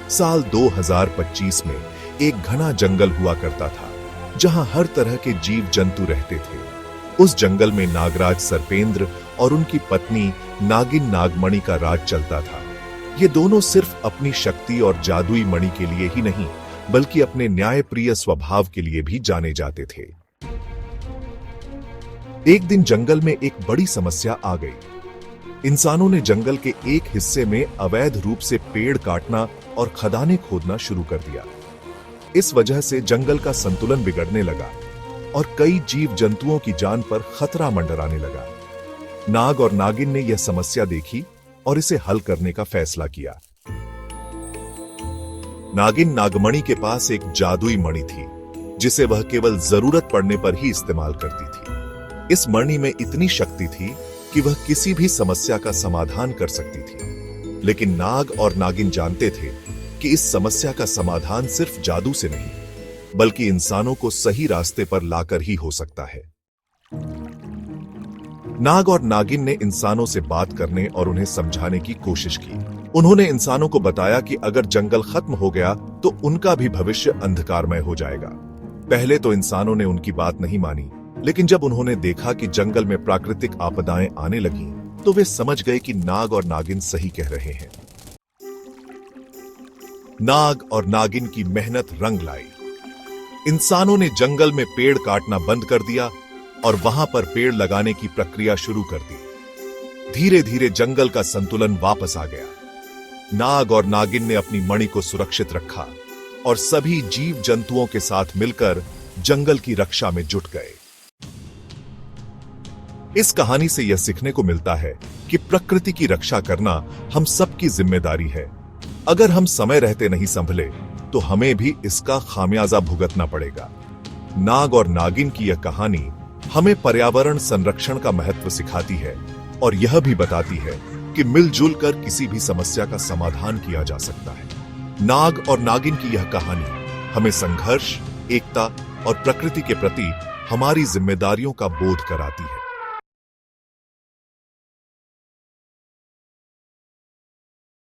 साल 2025 में एक घना जंगल हुआ करता था, जहां हर तरह के जीव जंतु रहते थे। उस जंगल में नागराज सर्पेंद्र और उनकी पत्नी नागिन नागमणि का राज चलता था। ये दोनों सिर्फ अपनी शक्ति और जादुई मणि के लिए ही नहीं, बल्कि अपने न्यायप्रिय स्वभाव के लिए भी जाने जाते थे। एक दिन जंगल में एक बड़ी समस्या आ गई। इंसानों ने जंगल के एक हिस्से में अवैध रूप से पेड़ काटना और खदानें खोदना शुरू कर दिया। इस वजह से जंगल का संतुलन बिगड़ने लगा और कई जीव जंतुओं की जान पर खतरा मंडराने लगा। नाग और नागिन ने यह समस्या देखी और इसे हल करने का फैसला किया। नागिन नागमणि के पास एक जादुई मणि थी, जिसे वह केवल जरूरत पड़ने पर ही इस्तेमाल करती थी। इस मणि में इतनी शक्ति थी कि वह किसी भी समस्या का समाधान कर सकती थी। लेकिन नाग और नागिन जानते थे कि इस समस्या का समाधान सिर्फ जादू से नहीं, बल्कि इंसानों को सही रास्ते पर लाकर ही हो सकता है। नाग और नागिन ने इंसानों से बात करने और उन्हें समझाने की कोशिश की। उन्होंने इंसानों को बताया कि अगर जंगल खत्म हो गया तो उनका भी भविष्य अंधकारमय हो जाएगा। पहले तो इंसानों ने उनकी बात नहीं मानी, लेकिन जब उन्होंने देखा कि जंगल में प्राकृतिक आपदाएं आने लगीं, तो वे समझ गए कि नाग और नागिन सही कह रहे हैं। नाग और नागिन की मेहनत रंग लाई। इंसानों ने जंगल में पेड़ काटना बंद कर दिया और वहां पर पेड़ लगाने की प्रक्रिया शुरू कर दी। धीरे धीरे जंगल का संतुलन वापस आ गया। नाग और नागिन ने अपनी मणि को सुरक्षित रखा और सभी जीव जंतुओं के साथ मिलकर जंगल की रक्षा में जुट गए। इस कहानी से यह सीखने को मिलता है कि प्रकृति की रक्षा करना हम सबकी जिम्मेदारी है। अगर हम समय रहते नहीं संभले तो हमें भी इसका खामियाजा भुगतना पड़ेगा। नाग और नागिन की यह कहानी हमें पर्यावरण संरक्षण का महत्व सिखाती है और यह भी बताती है कि मिलजुल कर किसी भी समस्या का समाधान किया जा सकता है। नाग और नागिन की यह कहानी हमें संघर्ष, एकता और प्रकृति के प्रति हमारी जिम्मेदारियों का बोध कराती है।